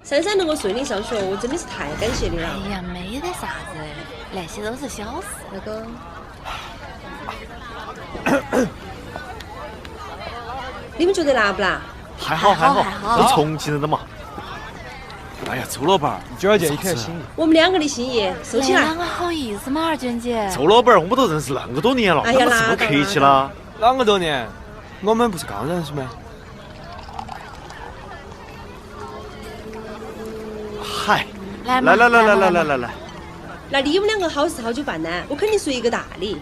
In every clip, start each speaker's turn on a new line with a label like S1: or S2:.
S1: 珊珊能够顺利上学，我真的是太感谢你了。
S2: 哎呀，没得啥子，那些都是小事。
S1: 那个，你们觉得辣不辣？
S3: 还好，
S2: 还好
S3: 都重庆人的嘛。哎呀，周老板，
S4: 娟儿姐一片心意。
S1: 我们2个的心意，收起来。
S2: 啷个好意思嘛，二娟姐。
S3: 周老板，我们都认识那么多年了，
S1: 哎呀，
S3: 怎么这么客气啦？
S4: 啷个多年？我们不是刚认识吗？
S3: 嗨，
S2: 来，
S3: 来，
S1: 那你们2个好事好久办呢？我肯定随一个大礼。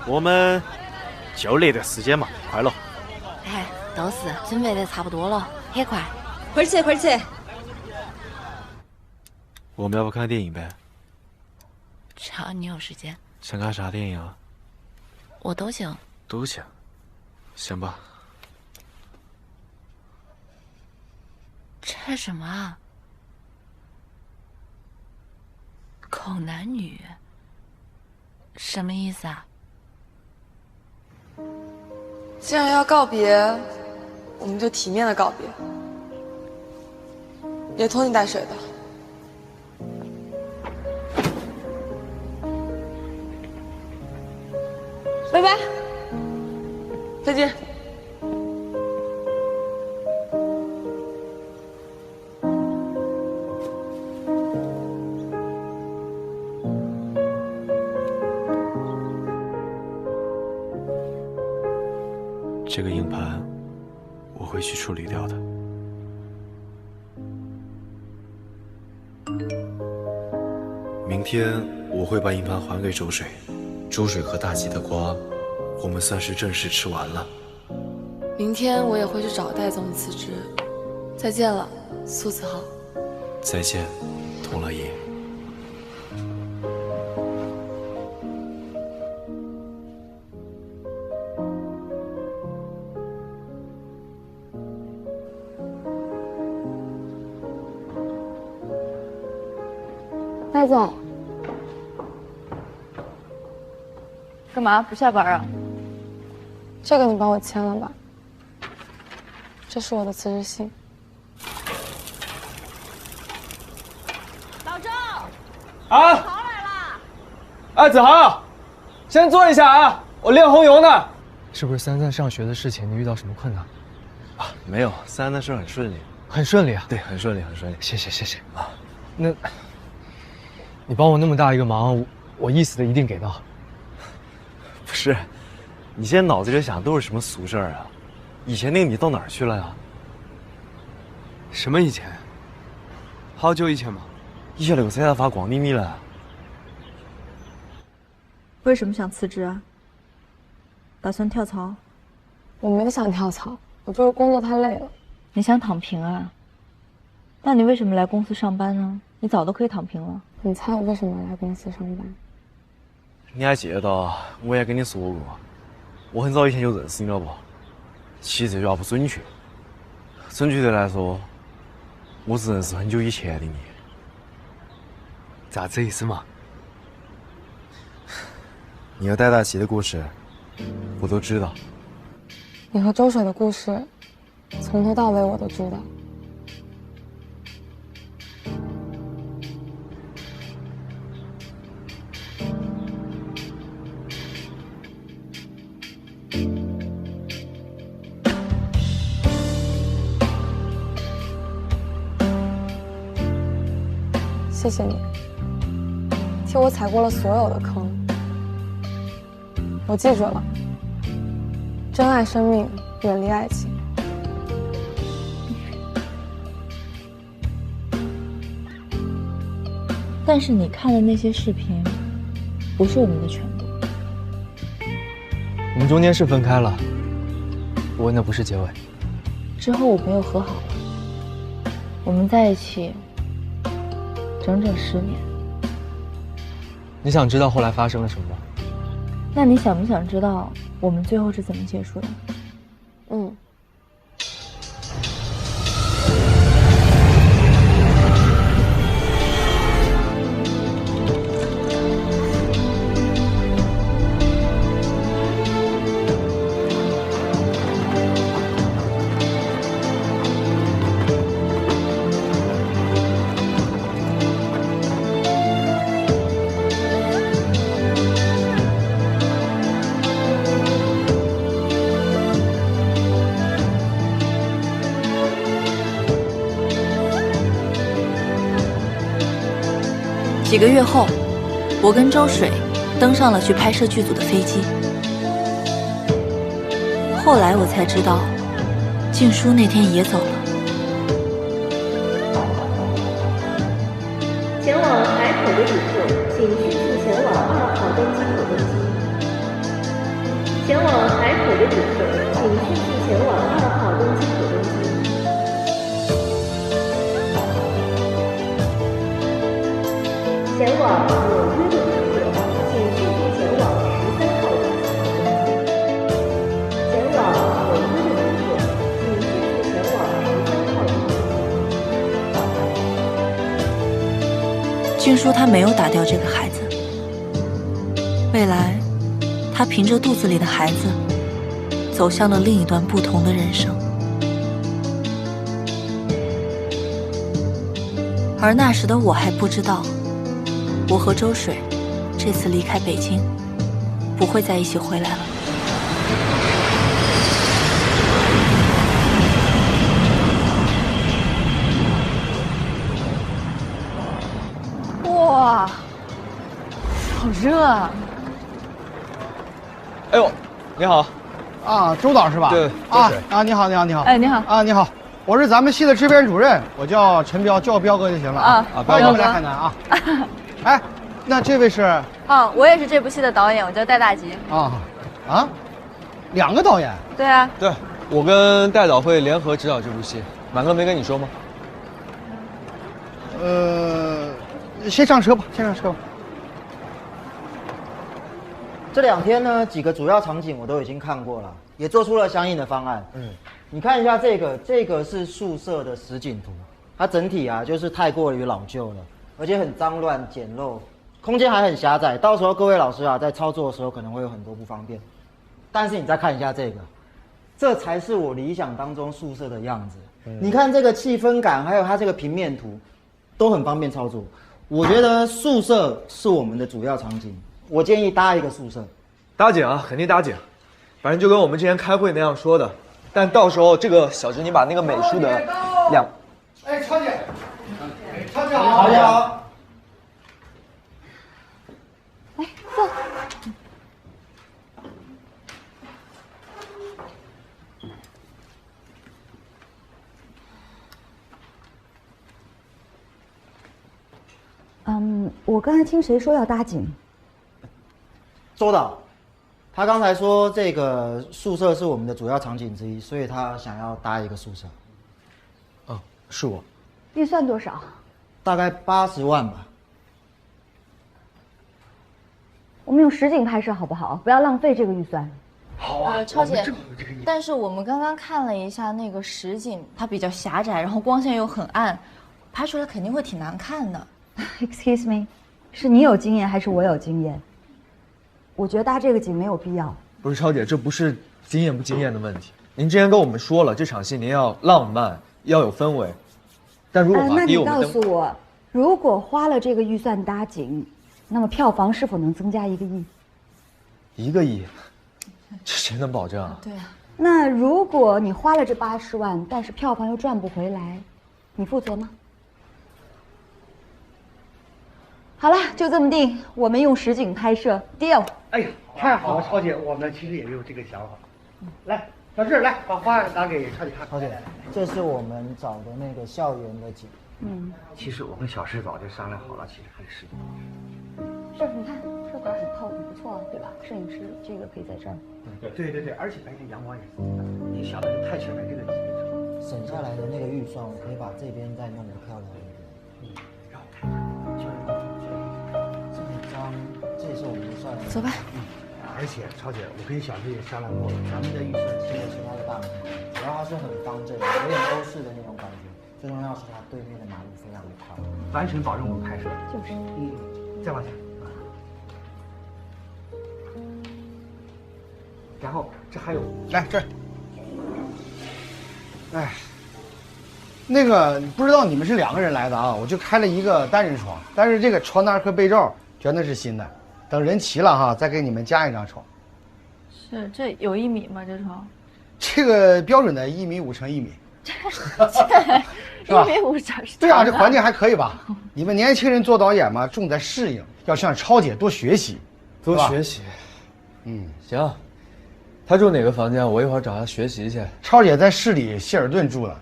S3: 我们就那段时间嘛，快乐。
S2: 哎，都是准备的差不多了，很快。
S1: 快吃快吃！
S3: 我们要不看电影呗？
S2: 只要你有时间，
S3: 想看啥电影啊？
S2: 我都行。
S3: 都行，行吧。
S2: 这什么啊？口男女，什么意思啊？
S5: 既然要告别，我们就体面的告别。也拖泥带水的。拜拜，再见。
S3: 这个硬盘我会去处理掉的。明天我会把硬盘还给周水，周水和大吉的瓜，我们算是正式吃完了。
S5: 明天我也会去找戴总辞职。再见了，苏子浩。
S3: 再见，佟乐怡。
S5: 戴总，
S6: 干嘛不下班啊？
S5: 这个你帮我签了吧。这是我的辞职信。
S6: 老周，
S4: 啊！
S6: 豪来啦！
S4: 哎，子豪，先坐一下啊，我练红油呢。是不是三三上学的事情你遇到什么困难？
S3: 啊，没有，三的事很顺利。
S4: 很顺利啊。
S3: 对，很顺利，很顺利。
S4: 谢谢啊。那，你帮我那么大一个忙，我意思的一定给到。
S3: 不是，你现在脑子里想都是什么俗事儿啊？以前那个你到哪儿去了呀？
S4: 什么以前？好久以前吗
S3: ？16岁他发光秘密了。
S6: 为什么想辞职啊？打算跳槽？
S5: 我没想跳槽，我就是工作太累了。
S6: 你想躺平啊？那你为什么来公司上班呢？你早都可以躺平了。
S5: 你猜我为什么来公司上班？
S3: 你还记得？我也跟你说过，我很早以前就认识你了不？其实这句话不准确，准确的来说，我是认识很久以前的你。
S4: 咋这意思嘛？
S3: 你和戴大奇的故事，我都知道。
S5: 你和周水的故事，从头到尾我都知道。谢谢你，替我踩过了所有的坑。我记住了，珍爱生命，远离爱情。
S6: 但是你看的那些视频，不是我们的全部。
S4: 我们中间是分开了，不过那不是结尾。
S6: 之后我们又和好了，我们在一起整整10年。
S4: 你想知道后来发生了什么吗？
S6: 那你想不想知道我们最后是怎么结束的？
S5: 嗯。
S2: 几个月后，我跟周水登上了去拍摄剧组的飞机。后来我才知道，静书那天也走了。
S7: 前往海口的旅客，请迅速前往2号登机口登机。前往海口的旅客，请迅速前往2号登机口登机。前往纽约的旅客，请迅速前往13号登机口登机。前往纽约的旅客，请迅速前往13号登机口。
S2: 静书她没有打掉这个孩子，未来，她凭着肚子里的孩子，走向了另一段不同的人生。而那时的我还不知道。我和周水这次离开北京，不会再一起回来了。
S6: 哇，好热啊！
S4: 哎呦，你好。
S8: 啊，周导是吧？
S4: 对，
S8: 啊啊，你好，你好，你好。
S6: 哎，你好。
S8: 啊，你好，我是咱们系的制片主任，我叫陈彪，叫我彪哥就行了啊。
S4: 彪哥
S8: 欢迎来海南啊。哎，那这位是？
S6: 啊，我也是这部戏的导演，我叫戴大吉。
S8: 啊，啊，2个导演？
S6: 对啊。
S4: 对，我跟戴导会联合指导这部戏。满哥没跟你说吗？
S8: 先上车吧，先上车吧。
S9: 这2天呢，几个主要场景我都已经看过了，也做出了相应的方案。你看一下这个是宿舍的实景图，它整体啊就是太过于老旧了，而且很脏乱简陋，空间还很狭窄，到时候各位老师啊在操作的时候可能会有很多不方便。但是你再看一下这才是我理想当中宿舍的样子。你看这个气氛感，还有它这个平面图，都很方便操作。我觉得宿舍是我们的主要场景，我建议搭一个宿舍。
S4: 搭景啊，肯定搭景，反正就跟我们之前开会那样说的。但到时候这个小直，你把那个美术的量。
S8: 哎，超姐，超姐
S9: 好，超姐好。
S6: 来坐。
S10: 我刚才听谁说要搭景？
S9: 周导，他刚才说这个宿舍是我们的主要场景之一，所以他想要搭一个宿舍。
S8: 哦，是我。
S10: 预算多少？
S9: 大概80万吧。
S10: 我们用实景拍摄好不好？不要浪费这个预算。
S8: 好啊，
S6: 超姐
S8: 我们正有这个意思。
S6: 但是我们刚刚看了一下那个实景，它比较狭窄，然后光线又很暗，拍出来肯定会挺难看的。
S10: Excuse me，是你有经验还是我有经验？我觉得搭这个景没有必要。
S4: 不是超姐，这不是经验不经验的问题。您之前跟我们说了，这场戏您要浪漫，要有氛围。但如果
S10: 那你告
S4: 第一我们
S10: 诉我，如果花了这个预算搭景，那么票房是否能增加1个亿
S4: ？1个亿，这谁能保证啊？
S6: 对啊。
S10: 那如果你花了这80万，但是票房又赚不回来，你负责吗？好了，就这么定，我们用实景拍摄 ，deal。
S8: 哎呀，太好了，超姐，我们其实也有这个想法。来，小志，来把花拿给超姐看。
S9: 超姐，这是我们找的那个校园的景。
S8: 其实我跟小石早就商量好了，其实还是。
S10: 是，你看这管很透，很不错，对吧？摄影师这个可以在这儿。
S8: 对，而且白天阳光也是很大，你想的就太前面这个景
S9: 省下来的那个预算，我可以把这边再弄得漂亮一点。
S8: 让我看看，
S9: 这一张，这也是我们算的。
S6: 走吧。
S8: 而且超姐，我跟小志也商量过了，
S9: 咱们的预算是有其他的大门，主要它是很方正，有点欧式的那种感觉。最重要是它对面的马路非常的宽，
S8: 完全保证我们拍摄。
S10: 就是。
S8: 再往前。然后这还有，来这儿。哎，那个不知道你们是2个人来的啊，我就开了一个单人床，但是这个床单和被罩全都是新的，等人齐了哈，再给你们加一张床。
S6: 是，这有1米吗？这床？
S8: 这个标准的1.5米乘1米。
S6: 这1.5米是？
S8: 对啊，这环境还可以吧？你们年轻人做导演嘛，重在适应，要向超姐多学习，
S4: 多学习。行。他住哪个房间？我一会儿找他学习去。
S8: 超姐在市里希尔顿住了。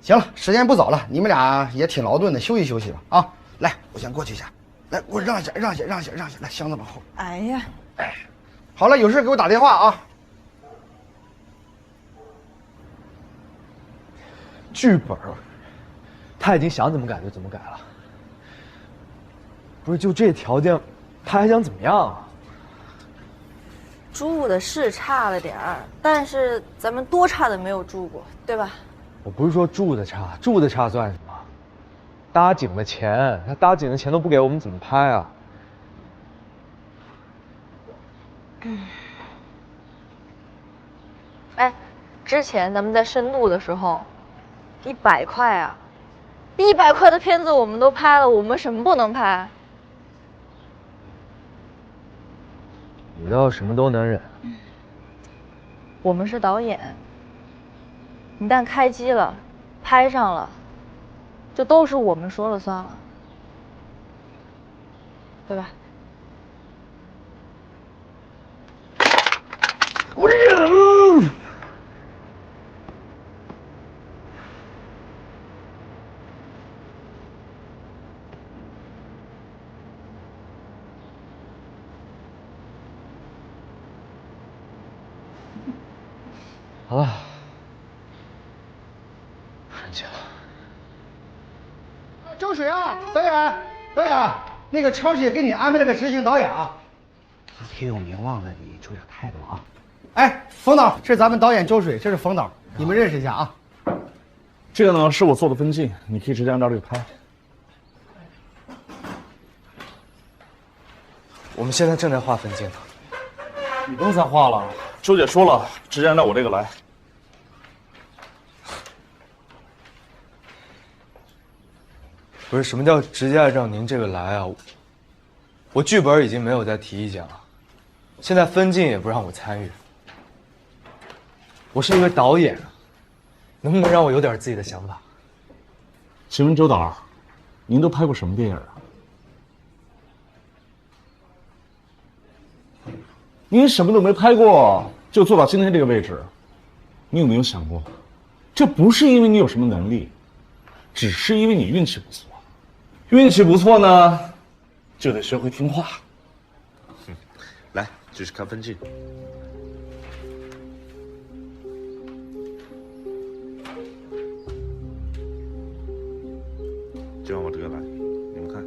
S8: 行了，时间不早了，你们俩也挺劳顿的，休息休息吧。啊，来，我先过去一下。来，给我让一下，让一下，让一下，让一下。来，箱子往后。
S6: 哎呀，
S8: 哎，好了，有事给我打电话啊。
S4: 剧本，他已经想怎么改就怎么改了。不是就这条件，他还想怎么样啊？
S6: 住的是差了点儿，但是咱们多差的没有住过，对吧？
S4: 我不是说住的差，住的差算什么？搭景的钱，他搭景的钱都不给我们，怎么拍啊？
S6: 哎，之前咱们在深度的时候，100块啊，100块的片子我们都拍了，我们什么不能拍？
S4: 你倒什么都能忍。
S6: 我们是导演，一旦开机了，拍上了，就都是我们说了算了，对吧？
S8: 我
S4: 好了，安静了。
S8: 周水啊，导演，那个超姐给你安排了个执行导演啊，挺有名望的，你注意点态度啊。哎，冯导，这是咱们导演周水，这是冯导，你们认识一下啊。
S11: 这个呢是我做的分镜，你可以直接按照这个拍。
S4: 我们现在正在画分镜呢。
S11: 你不用再画了，周姐说了，直接按照我这个来。
S4: 不是什么叫直接按照您这个来啊？我剧本已经没有再提意见了，现在分镜也不让我参与。我是一个导演，能不能让我有点自己的想法？
S11: 请问周导，您都拍过什么电影啊？您什么都没拍过，就做到今天这个位置，你有没有想过，这不是因为你有什么能力，只是因为你运气不错。运气不错呢，就得学会听话。
S12: 来，继续看分镜。就按我这个来，你们看。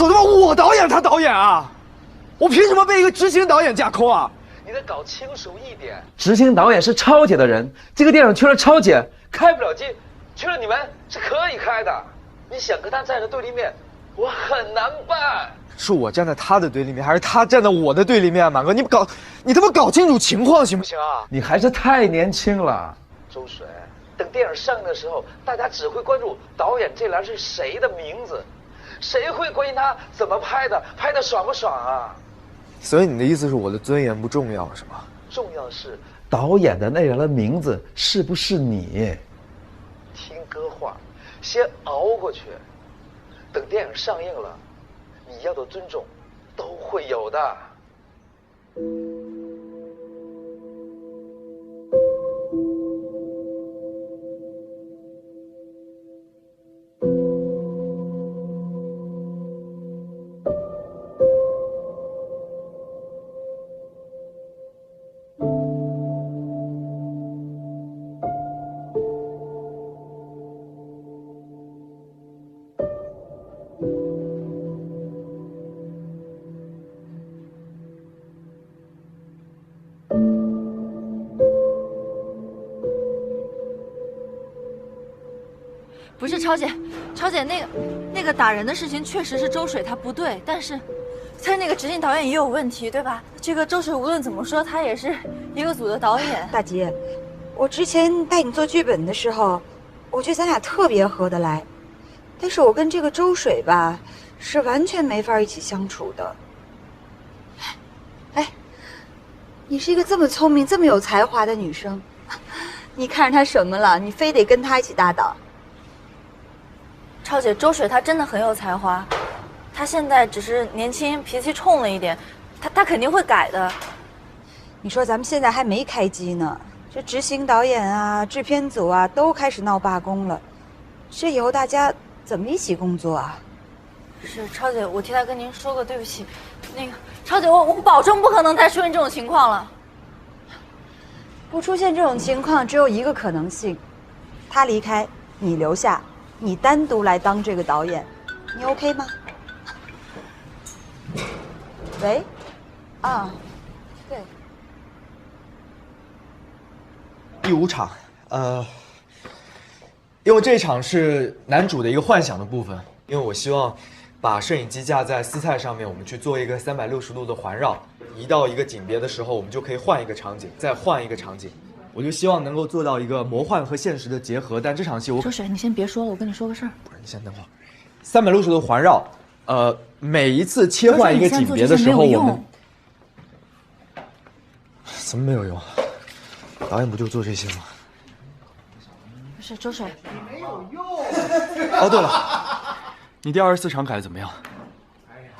S4: 瞅他妈我导演他导演啊！我凭什么被一个执行导演架空啊？
S13: 你得搞清楚一点，执行导演是超姐的人，这个电影缺了超姐开不了机，缺了你们是可以开的。你想跟他站在对立面，我很难办。
S4: 是我站在他的对立面，还是他站在我的对立面啊？马哥，你他妈搞清楚情况行不行啊？
S13: 你还是太年轻了，周水。等电影上映的时候，大家只会关注导演这栏是谁的名字，谁会关心他怎么拍的，拍的爽不爽啊？
S4: 所以你的意思是我的尊严不重要是吗？
S13: 重要的是导演的那人的名字是不是你？听歌话，先熬过去，等电影上映了，你要的尊重都会有的。
S2: 不是超姐，超姐，那个打人的事情确实是周水他不对，但是那个执行导演也有问题，对吧？这个周水无论怎么说，他也是一个组的导演。
S10: 大吉，我之前带你做剧本的时候，我觉得咱俩特别合得来，但是我跟这个周水吧，是完全没法一起相处的。哎，你是一个这么聪明、这么有才华的女生，你看上他什么了？你非得跟他一起搭档？
S2: 超姐，周水他真的很有才华，他现在只是年轻，脾气冲了一点，他肯定会改的。
S10: 你说咱们现在还没开机呢，这执行导演啊、制片组啊都开始闹罢工了，这以后大家怎么一起工作啊？
S2: 是超姐，我替他跟您说个对不起。那个超姐，我保证不可能再出现这种情况了。
S10: 不出现这种情况，只有一个可能性：他离开，你留下。你单独来当这个导演，你 OK 吗？喂，啊，对，
S4: 第5场，因为这场是男主的一个幻想的部分，因为我希望把摄影机架在丝菜上面，我们去做一个360度的环绕，移到一个景别的时候，我们就可以换一个场景，再换一个场景。我就希望能够做到一个魔幻和现实的结合，但这场戏我……
S2: 周水，你先别说了，我跟你说个事儿。
S4: 不是，你先等会儿。360度环绕，每一次切换一个景别的时候，我们怎么没有用？导演不就做这些吗？
S2: 不是，周水，
S8: 没有用。
S4: 哦，对了，你第24场改的怎么样？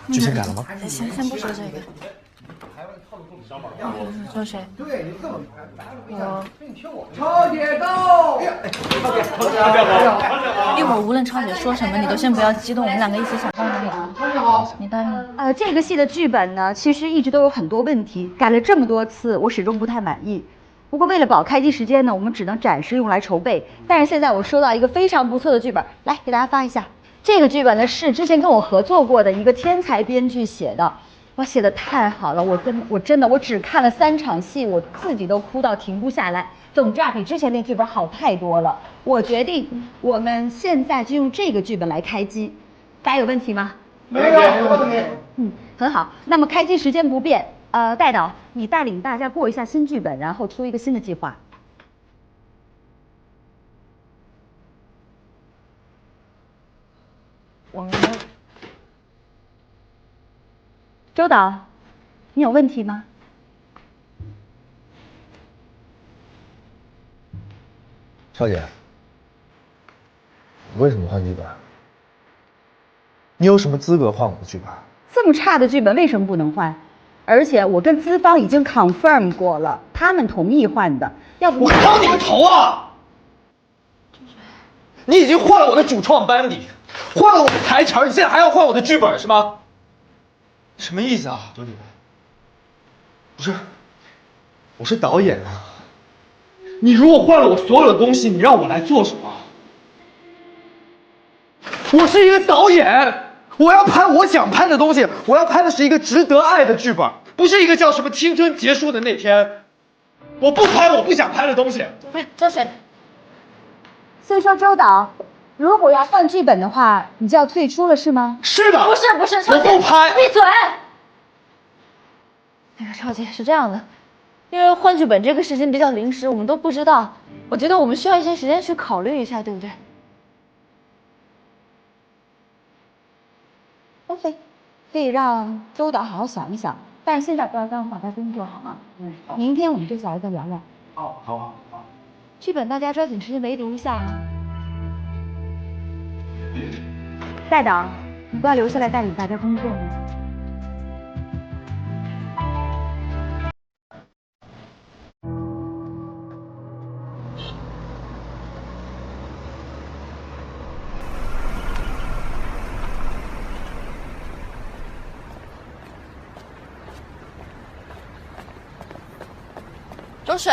S4: 剧情改了吗？
S2: 先不说这个。周水，
S8: 对你这么
S2: 我
S8: 超姐到！
S2: 一会儿无论超姐说什么，你都先不要激动，我们两个一起想办法。
S8: 超姐好，
S2: 你答应？
S10: 这个戏的剧本呢，其实一直都有很多问题，改了这么多次，我始终不太满意。不过为了保开机时间呢，我们只能暂时用来筹备。但是现在我收到一个非常不错的剧本，来给大家发一下。这个剧本呢是之前跟我合作过的一个天才编剧写的。我写的太好了，我真的只看了3场戏，我自己都哭到停不下来。总之啊，比之前那剧本好太多了。我决定，我们现在就用这个剧本来开机，大家有问题吗？
S8: 没有问题。
S10: 很好。那么开机时间不变，戴导，你带领大家过一下新剧本，然后出一个新的计划。
S2: 我们
S10: 周导，你有问题吗？
S4: 超姐，你为什么换剧本？你有什么资格换我的剧本？
S10: 这么差的剧本为什么不能换？而且我跟资方已经 confirm 过了，他们同意换的。要不
S4: 我敲你个头啊！你已经换了我的主创班底，换了我的台词，你现在还要换我的剧本是吗？什么意思啊，周姐？不是，我是导演啊。你如果换了我所有的东西，你让我来做什么？我是一个导演，
S8: 我要拍我想拍的东西，我要拍的是一个值得爱的剧本，不是一个叫什么青春结束的那天。我不拍我不想拍的东西。
S10: 不是周水。所以说周导，如果要换剧本的话，你就要退出了是吗？
S8: 是的。
S10: 不是，
S8: 我不拍。
S10: 闭嘴。
S2: 那个超姐是这样的，因为换剧本这个事情比较临时，我们都不知道。我觉得我们需要一些时间去考虑一下，对不对？
S10: OK， 可以让周导好好想一想，但是现在不要干扰他工作，好吗？明天我们就下来再聊聊。
S8: 好。
S10: 剧本大家抓紧时间围读一下啊。戴导，你不要留下来带领大家工作吗？
S2: 周水，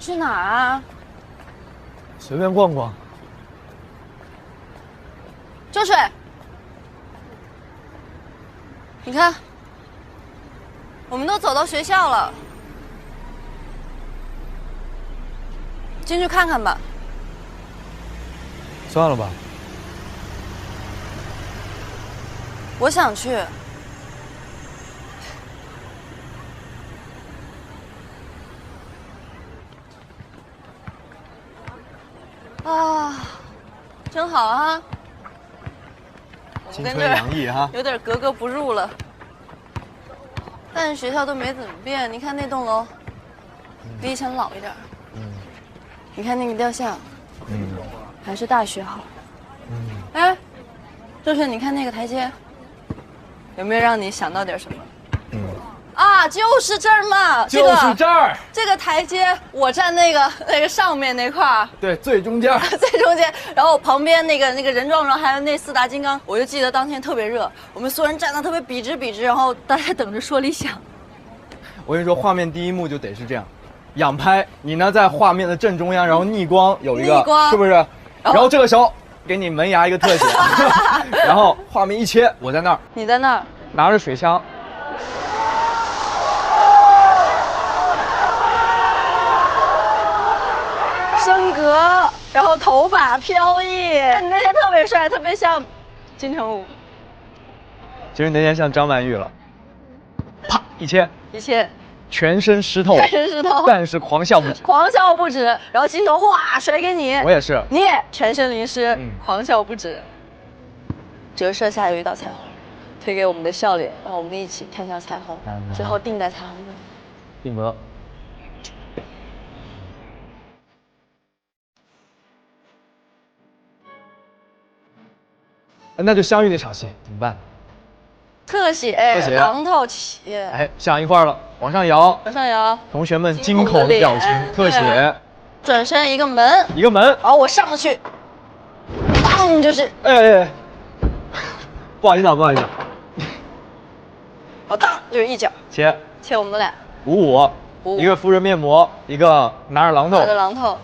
S2: 去哪儿啊？
S4: 随便逛逛。
S2: 周水，你看，我们都走到学校了，进去看看吧。
S4: 算了吧。
S2: 我想去。 啊，真好啊！
S4: 青春洋溢哈，
S2: 有点格格不入了。但是学校都没怎么变，你看那栋楼，比以前老一点。你看那个雕像，还是大学好。哎，周璇，你看那个台阶，有没有让你想到点什么？啊，就是这儿嘛，
S4: 就是这儿。
S2: 这个台阶，我站那个上面那块儿，
S4: 对，最中间，
S2: 最中间。然后旁边那个人状还有那4大金刚，我就记得当天特别热，我们所有人站得特别笔直，然后大家等着说理想。
S4: 我跟你说，画面第一幕就得是这样，仰拍，你呢在画面的正中央，然后逆光有一个，是不是？然后这个时候给你门牙一个特写，然后画面一切，我在那儿，
S2: 你在那儿
S4: 拿着水枪。
S2: 升格，然后头发飘逸，你那天特别帅，特别像金城武。
S4: 其实那天像张曼玉了，啪一切，全身湿透，但是狂笑不止，
S2: 然后镜头哗甩给你，
S4: 我也是，
S2: 你也全身淋湿，狂笑不止。折射下有一道彩虹，推给我们的笑脸，让我们一起看向彩虹，最后定在彩虹中。
S4: 定格。 那就相遇那场戏怎么办？
S2: 特写，榔头起，
S4: 哎，想一块儿了，往上摇，同学们惊恐的表情，特写，
S2: 转身一个门，好，我上去，当就是，
S4: 哎，不好意思，
S2: 好，当就是一脚，切我们俩
S4: ，55，一个敷着面膜，一个拿着榔头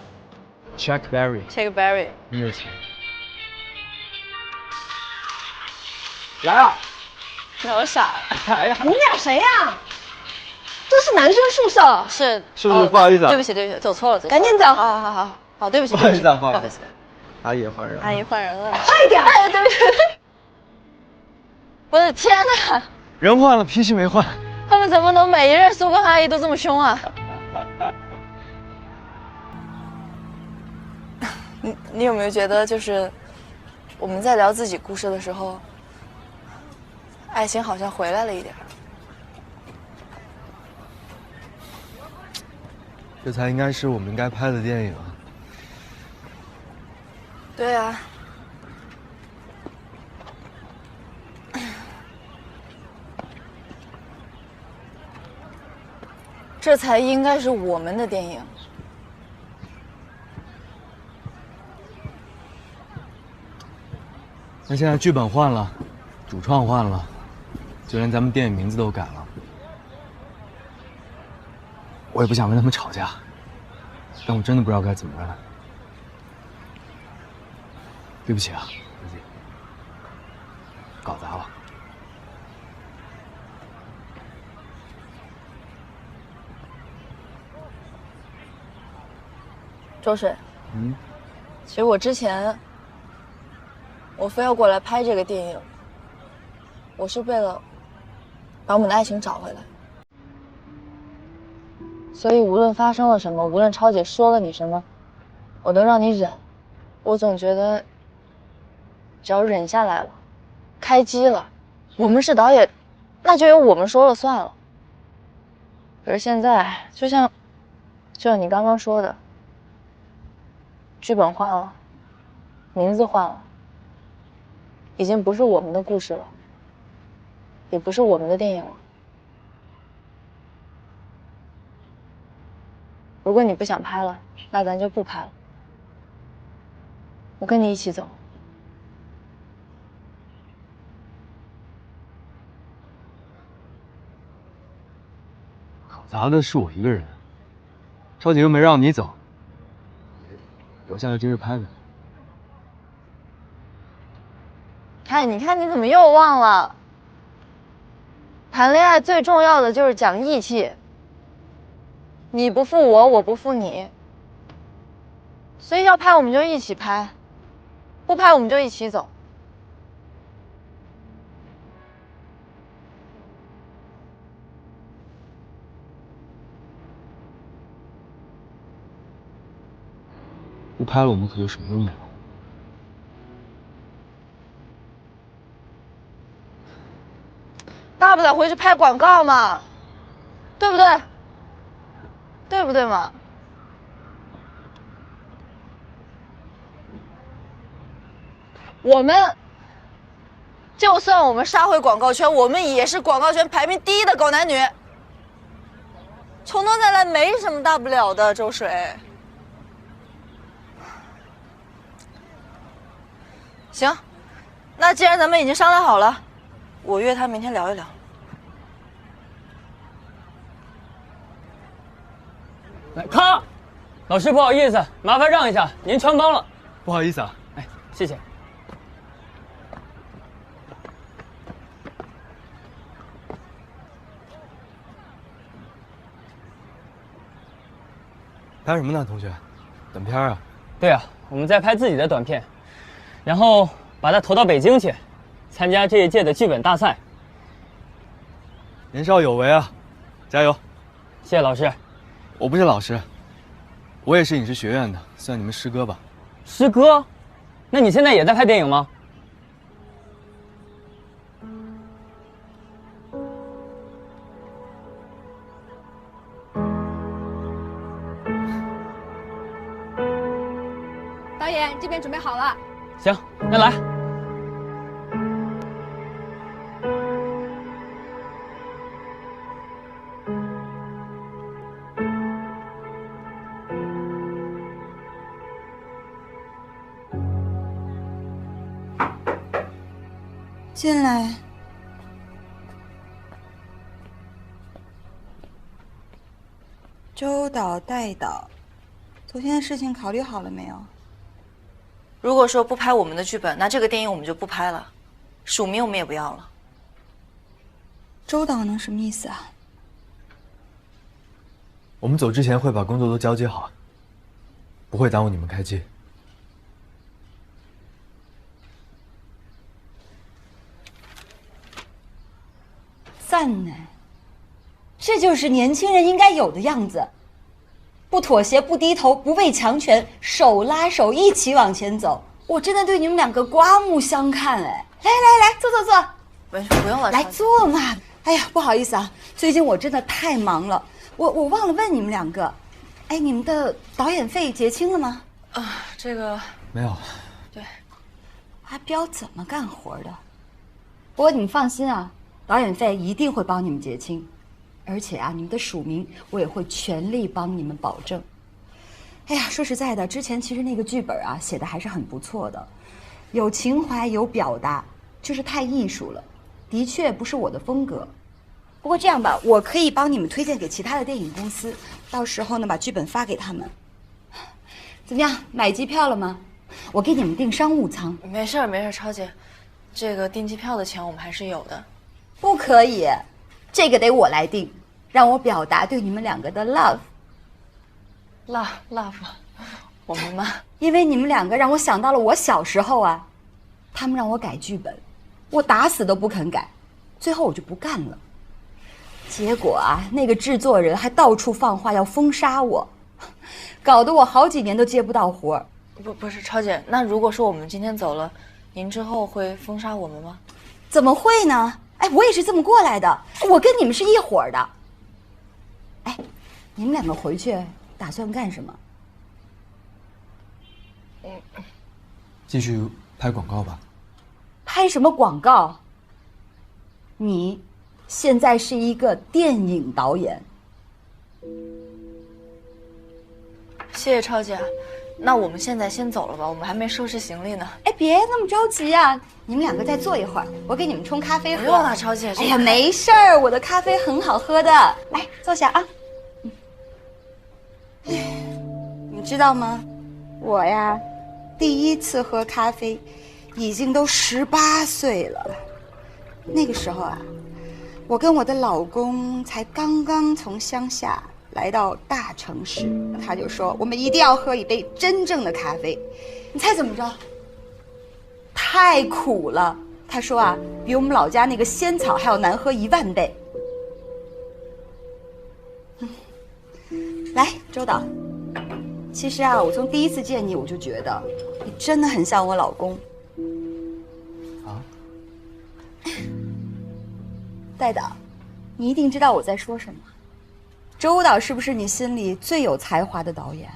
S4: ，Chuck Berry，你有钱。 来啊！
S2: 让我傻了。
S4: 哎呀，
S1: 你们俩谁呀？这是男生宿舍。
S4: 是不是？不好意思，
S2: 对不起，走错了，
S1: 赶紧走。
S2: 好，对不起，
S4: 不好意思。阿姨换人了。
S1: 快点！
S2: 哎，对不起。我的天哪！
S4: 人换了，脾气没换。
S2: 他们怎么能每一任宿管阿姨都这么凶啊？你有没有觉得，就是我们在聊自己故事的时候？ 爱情好像回来了一点，
S4: 这才应该是我们应该拍的电影啊！
S2: 对啊，这才应该是我们的电影。
S4: 那现在剧本换了，主创换了。 就连咱们电影名字都改了，我也不想跟他们吵架，但我真的不知道该怎么办。对不起啊，自己搞砸了。
S2: 周水，其实我之前我非要过来拍这个电影，我是为了把我们的爱情找回来。所以无论发生了什么，无论超姐说了你什么，我都让你忍。我总觉得，只要忍下来了，开机了，我们是导演，那就由我们说了算了。可是现在，就像你刚刚说的，剧本换了，名字换了，已经不是我们的故事了，也不是我们的电影了。如果你不想拍了，那咱就不拍了。我跟你一起走。
S4: 搞砸的是我一个人，超姐又没让你走，留下来接着拍呗。
S2: 哎，你看你怎么又忘了？谈恋爱最重要的就是讲义气。你不负我，我不负你。所以要拍我们就一起拍，不拍我们就一起走。
S4: 不拍了，我们可就什么都没有。
S2: 大不了回去拍广告嘛，对不对？对不对嘛？我们就算我们杀回广告圈，我们也是广告圈排名第1的狗男女。从头再来没什么大不了的，周水。行，那既然咱们已经商量好了，我约他明天聊一聊。
S14: 来，咔！老师不好意思，麻烦让一下，您穿帮了。
S4: 不好意思啊，
S14: 哎，谢谢。
S4: 拍什么呢，同学？短片啊？
S14: 对啊，我们在拍自己的短片，然后把它投到北京去，参加这一届的剧本大赛。
S4: 年少有为啊，加油！
S14: 谢谢老师。
S4: 我不是老师，我也是影视学院的，算你们师哥吧。
S14: 师哥？那你现在也在拍电影吗？
S15: 导演，这边准备好了。
S14: 行，那来。
S16: 进来。周导、戴导，昨天的事情考虑好了没有？
S2: 如果说不拍我们的剧本，那这个电影我们就不拍了，署名我们也不要了。
S16: 周导能什么意思啊？
S4: 我们走之前会把工作都交接好，不会耽误你们开机。
S10: 赞呢，这就是年轻人应该有的样子，不妥协，不低头，不畏强权，手拉手一起往前走。我真的对你们两个刮目相看哎！来，坐，
S2: 不用了，
S10: 来坐嘛。哎呀，不好意思啊，最近我真的太忙了，我忘了问你们两个，哎，你们的导演费结清了吗？
S2: 这个
S4: 没有。
S2: 对，
S10: 阿彪怎么干活的？不过你们放心啊。导演费一定会帮你们结清，而且啊，你们的署名我也会全力帮你们保证。哎呀，说实在的，之前其实那个剧本啊写的还是很不错的，有情怀有表达，就是太艺术了，的确不是我的风格。不过这样吧，我可以帮你们推荐给其他的电影公司，到时候呢把剧本发给他们。怎么样，买机票了吗？我给你们订商务舱。
S2: 没事儿没事儿，超姐，这个订机票的钱我们还是有的。
S10: 不可以，这个得我来订，让我表达对你们两个的 love。
S2: love， 我们吗？
S10: 因为你们两个让我想到了我小时候啊，他们让我改剧本，我打死都不肯改，最后我就不干了。结果啊，那个制作人还到处放话要封杀我，搞得我好几年都接不到活儿。
S2: 不是超姐，那如果说我们今天走了，您之后会封杀我们吗？
S10: 怎么会呢？哎，我也是这么过来的，我跟你们是一伙儿的。哎，你们两个回去打算干什么？
S4: 继续拍广告吧。
S10: 拍什么广告？你现在是一个电影导演。
S2: 谢谢超姐，那我们现在先走了吧，我们还没收拾行李呢。
S10: 哎，别那么着急啊，你们两个再坐一会儿，我给你们冲咖啡喝。
S2: 不用了，超姐。
S10: 哎呀，没事儿，我的咖啡很好喝的。来，坐下啊。你知道吗？我呀，第一次喝咖啡，已经都18岁了。那个时候啊，我跟我的老公才刚刚从乡下来到大城市，他就说我们一定要喝一杯真正的咖啡。你猜怎么着？太苦了。他说啊，比我们老家那个仙草还要难喝10000倍。来，周导，其实啊，我从第一次见你，我就觉得你真的很像我老公。
S4: 啊？
S10: 戴导，你一定知道我在说什么。周导是不是你心里最有才华的导演？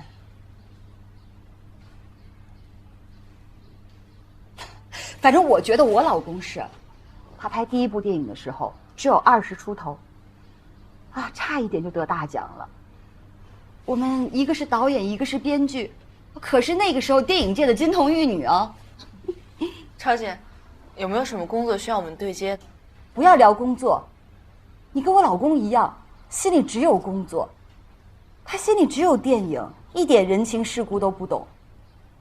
S10: 反正我觉得我老公是，他拍第一部电影的时候只有20出头，啊，差一点就得大奖了。我们一个是导演，一个是编剧，可是那个时候电影界的金童玉女哦。
S2: 超姐，有没有什么工作需要我们对接？
S10: 不要聊工作，你跟我老公一样，心里只有工作，他心里只有电影，一点人情世故都不懂。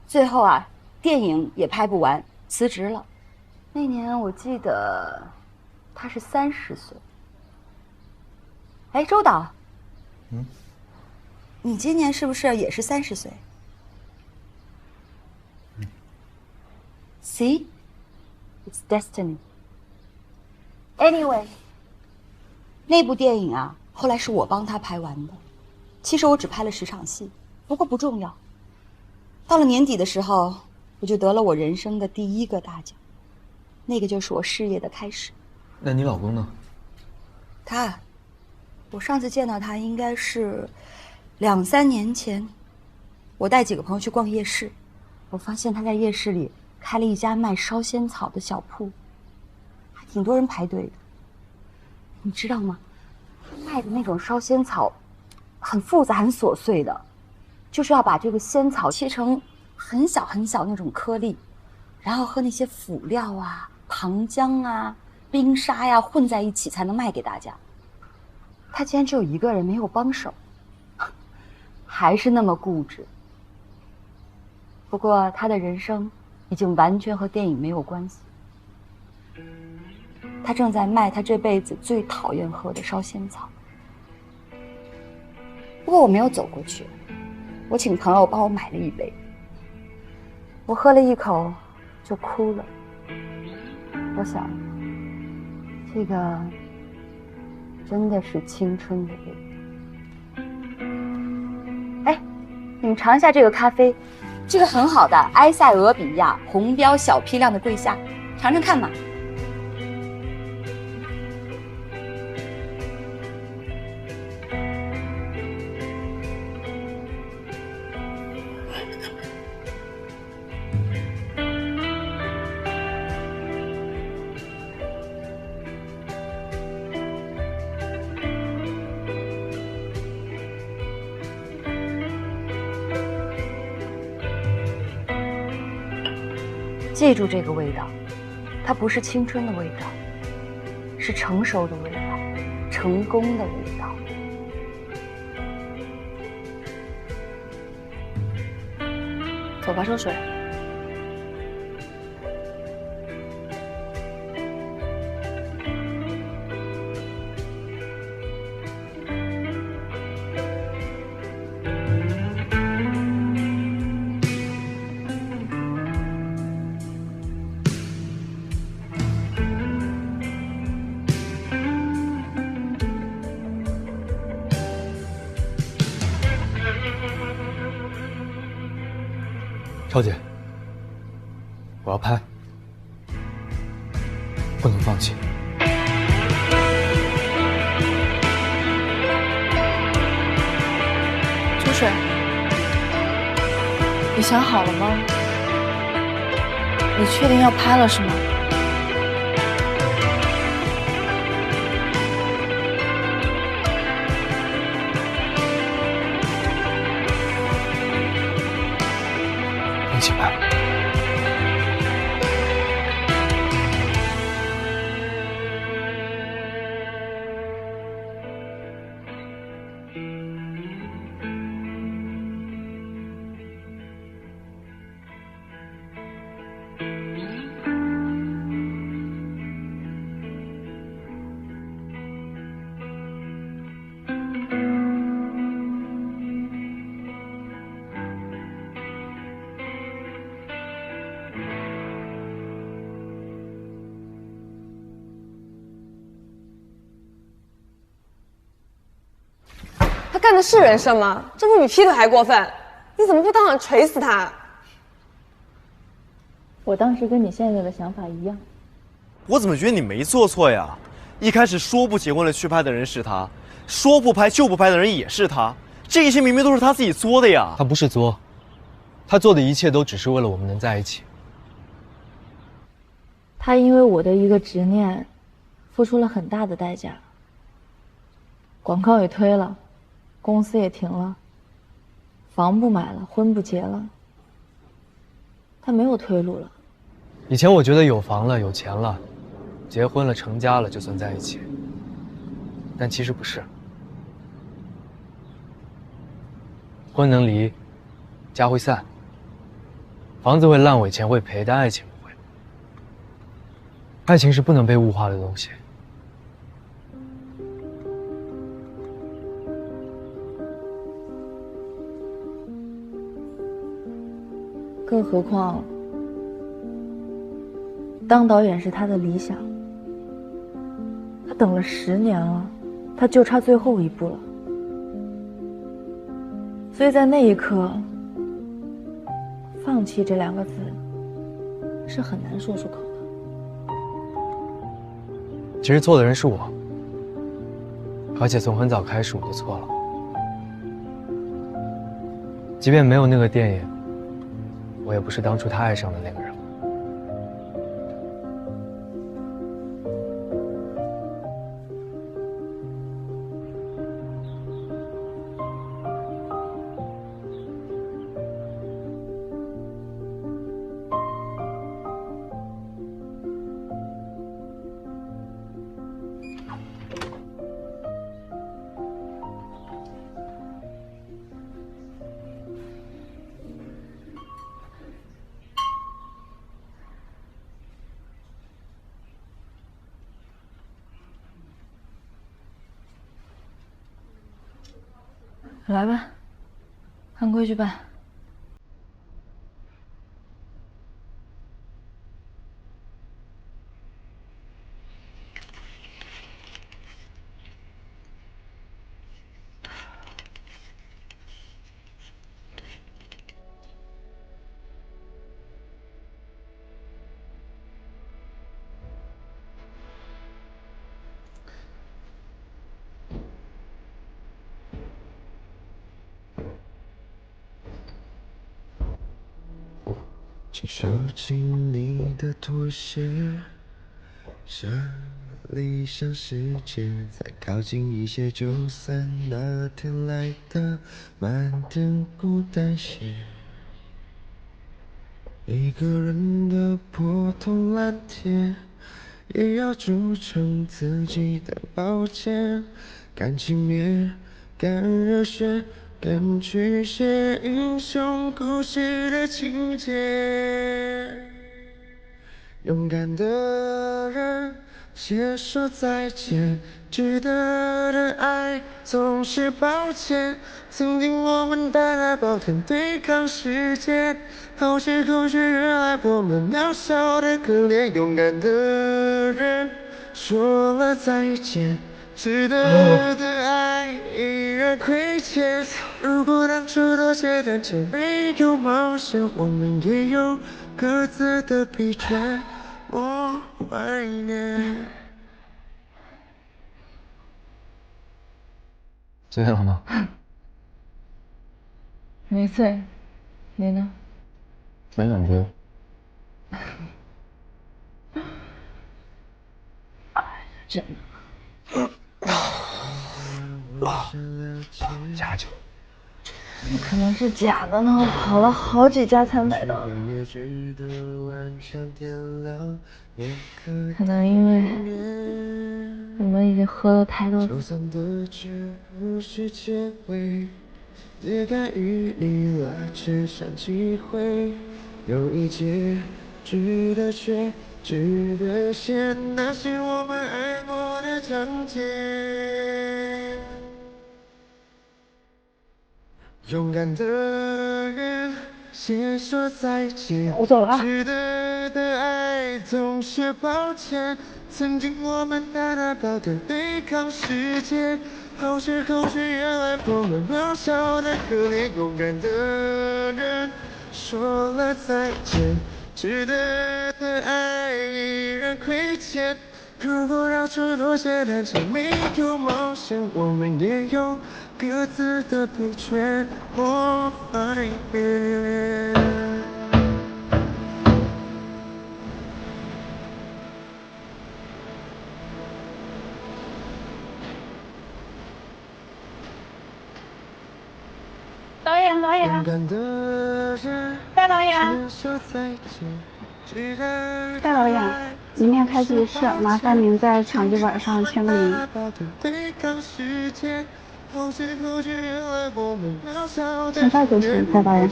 S10: 最后啊，电影也拍不完，辞职了。那年我记得他是30岁。哎，周导，你今年是不是也是30岁？See, it's destiny. Anyway, 那部电影啊，后来是我帮他拍完的。其实我只拍了10场戏，不过不重要。到了年底的时候，我就得了我人生的第1个大奖，那个就是我事业的开始。
S4: 那你老公呢？
S10: 他，我上次见到他应该是2、3年前，我带几个朋友去逛夜市，我发现他在夜市里开了一家卖烧仙草的小铺，还挺多人排队的。你知道吗？他卖的那种烧仙草，很复杂、很琐碎的，就是要把这个仙草切成很小很小那种颗粒，然后和那些辅料啊、糖浆啊、冰沙呀混在一起才能卖给大家。他竟然只有1个人，没有帮手，还是那么固执。不过他的人生已经完全和电影没有关系。他正在卖他这辈子最讨厌喝的烧仙草。不过我没有走过去，我请朋友帮我买了一杯。我喝了一口就哭了。我想，这个真的是青春的味道。哎，你们尝一下这个咖啡，这个很好的埃塞俄比亚红标小批量的桂虾，尝尝看嘛。记住这个味道，它不是青春的味道，是成熟的味道，成功的味道。
S2: 走吧，周水。
S4: 超姐，我要拍，不能放弃。
S2: 秋水，你想好了吗？你确定要拍了是吗？
S4: 一起拍。
S5: 他干的是人生吗？这不比劈腿还过分？你怎么不当场锤死他？
S6: 我当时跟你现在的想法一样。
S17: 我怎么觉得你没做错呀？一开始说不结婚了去拍的人是他，说不拍就不拍的人也是他，这一切明明都是他自己作的呀。
S4: 他不是作，他做的一切都只是为了我们能在一起。
S6: 他因为我的一个执念，付出了很大的代价。广告也推了，公司也停了，房不买了，婚不结了，他没有退路了。
S4: 以前我觉得有房了，有钱了，结婚了，成家了就算在一起，但其实不是。婚能离，家会散，房子会烂尾，钱会赔，但爱情不会。爱情是不能被物化的东西。
S6: 更何况，当导演是他的理想，他等了10年了，他就差最后一步了。所以在那一刻，放弃这2个字是很难说出口的。
S4: 其实错的人是我，而且从很早开始我就错了。即便没有那个电影，我也不是当初他爱上的那个人。
S6: 来吧，按规矩办。
S18: 请收紧你的妥协，这理想世界再靠近一些，就算那天来的漫天孤单血，一个人的破铜烂铁，也要铸成自己的宝剑。感情灭，干热血。敢去写英雄故事的情节，勇敢的人先说再见，值得的爱总是抱歉。曾经我们带来抱歉对抗世界，好些口却原来我们渺小的可怜。勇敢的人说了再见，值得的爱依然亏欠。如果当初妥协单纯没有冒险，我们也有各自的疲倦。我怀念。
S4: 醉了吗？
S6: 没醉，你呢？
S4: 没感觉。
S6: 真的。
S4: 假酒。
S6: 可能是假的呢，我跑了好几家才买到的。可能因为我们已经喝了太多次。
S18: 也该与你来吃上几回，有一劫值得却值得写那些我们爱过的章节。勇敢的人先说再见，
S5: 我走了。
S18: 值得的爱总是抱歉，曾经我们大大大的对抗世界，好时候却原来我们渺小的可怜。勇敢的人说了再见，值得的爱依然亏欠。如果让出妥协单纯没有冒险，我们也有各自的疲倦。我怀念。
S10: 导演，导演，大导演，大导演，明天开局式，麻烦您在场地板上签个名。现在就行，大导演。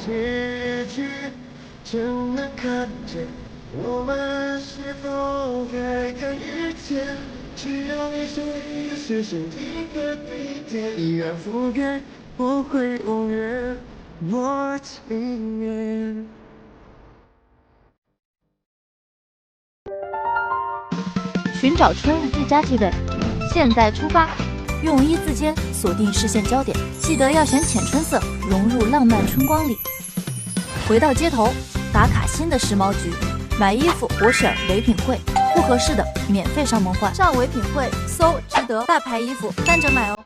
S10: 我们是否该看遇见？只要你手里的是身体的地点，依然覆盖，不会永远，我情愿。
S19: 寻找春日最佳剧本，现在出发！用一字间锁定视线焦点，记得要选浅春色，融入浪漫春光里。回到街头，打卡新的时髦局，买衣服我选唯品会，不合适的免费上门换。上唯品会搜值得大牌衣服，3折买哦。